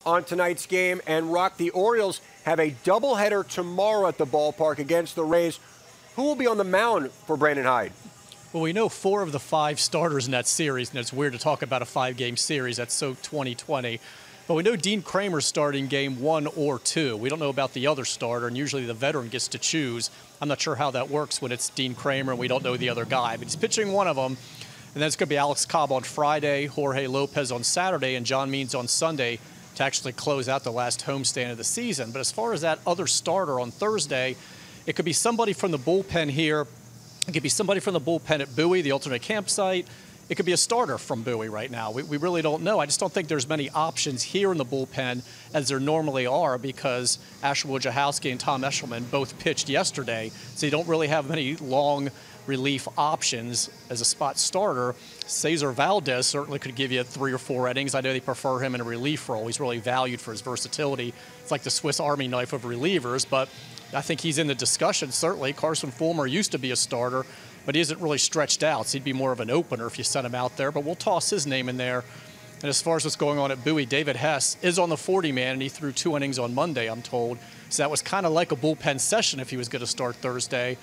on tonight's game. And Roch, the Orioles have a doubleheader tomorrow at the ballpark against the Rays. Who will be on the mound for Brandon Hyde? Well, we know 4 of the 5 starters in that series, and it's weird to talk about a 5-game series. That's so 2020. But we know Dean Kramer's starting game 1 or 2. We don't know about the other starter, and usually the veteran gets to choose. I'm not sure how that works when it's Dean Kramer and we don't know the other guy. But he's pitching one of them, and then it's going to be Alex Cobb on Friday, Jorge Lopez on Saturday, and John Means on Sunday to actually close out the last homestand of the season. But as far as that other starter on Thursday, it could be somebody from the bullpen here. It could be somebody from the bullpen at Bowie, the alternate campsite. It could be a starter from Bowie right now. We really don't know. I just don't think there's many options here in the bullpen as there normally are because Asher Wojciechowski and Tom Eshelman both pitched yesterday, so you don't really have many long relief options as a spot starter. Cesar Valdez certainly could give you 3 or 4 innings. I know they prefer him in a relief role. He's really valued for his versatility. It's like the Swiss Army knife of relievers, but I think he's in the discussion, certainly. Carson Fulmer used to be a starter, but he isn't really stretched out, so he'd be more of an opener if you sent him out there. But we'll toss his name in there. And as far as what's going on at Bowie, David Hess is on the 40-man, and he threw 2 innings on Monday, I'm told. So that was kind of like a bullpen session if he was going to start Thursday.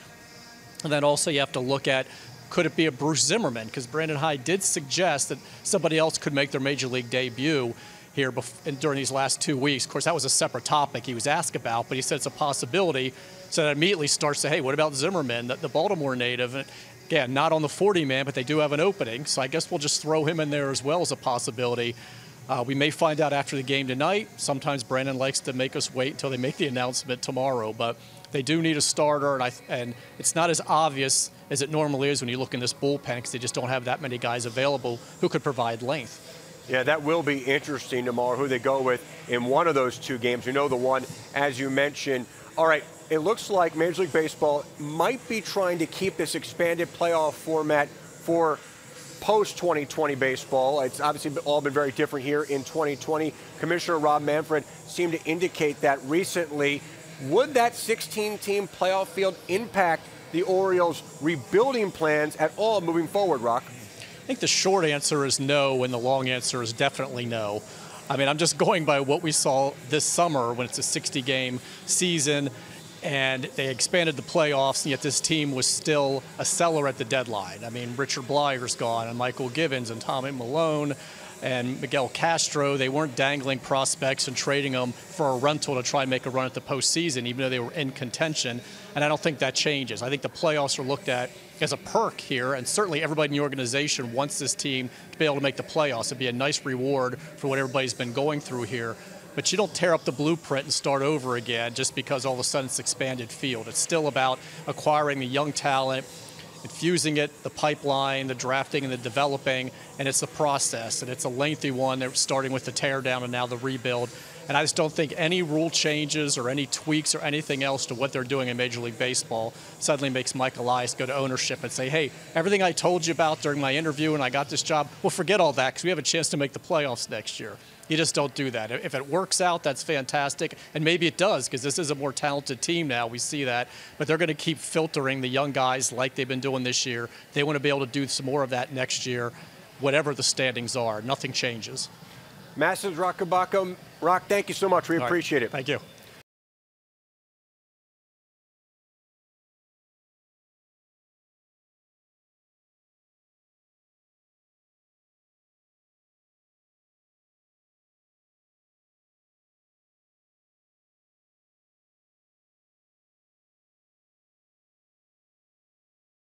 And then also you have to look at, could it be a Bruce Zimmerman? Because Brandon Hyde did suggest that somebody else could make their Major League debut here during these last 2 weeks. Of course, that was a separate topic he was asked about, but he said it's a possibility. So that immediately starts to, hey, what about Zimmerman, the Baltimore native? And again, not on the 40-man, but they do have an opening. So I guess we'll just throw him in there as well as a possibility. We may find out after the game tonight. Sometimes Brandon likes to make us wait until they make the announcement tomorrow, but they do need a starter, and it's not as obvious as it normally is when you look in this bullpen because they just don't have that many guys available who could provide length. Yeah, that will be interesting tomorrow, who they go with in one of those 2 games. You know the one, as you mentioned. All right, it looks like Major League Baseball might be trying to keep this expanded playoff format for post-2020 baseball. It's obviously all been very different here in 2020. Commissioner Rob Manfred seemed to indicate that recently. Would that 16-team playoff field impact the Orioles' rebuilding plans at all moving forward, Roch? I think the short answer is no, and the long answer is definitely no. I mean, I'm just going by what we saw this summer when it's a 60-game season, and they expanded the playoffs, and yet this team was still a seller at the deadline. I mean, Richard Blyer's gone, and Michael Givens, and Tommy Malone, and Miguel Castro. They weren't dangling prospects and trading them for a rental to try and make a run at the postseason, even though they were in contention. And I don't think that changes. I think the playoffs are looked at as a perk here, and certainly everybody in the organization wants this team to be able to make the playoffs. It'd be a nice reward for what everybody's been going through here. But you don't tear up the blueprint and start over again just because all of a sudden it's expanded field. It's still about acquiring the young talent, infusing it, the pipeline, the drafting and the developing, and it's a process, and it's a lengthy one. They're starting with the teardown and now the rebuild. And I just don't think any rule changes or any tweaks or anything else to what they're doing in Major League Baseball suddenly makes Mike Elias go to ownership and say, hey, everything I told you about during my interview when I got this job, well, forget all that because we have a chance to make the playoffs next year. You just don't do that. If it works out, that's fantastic. And maybe it does because this is a more talented team now. We see that. But they're going to keep filtering the young guys like they've been doing this year. They want to be able to do some more of that next year, whatever the standings are. Nothing changes. MASN's Roch Kubatko. Roch, thank you so much. We appreciate it. Thank you.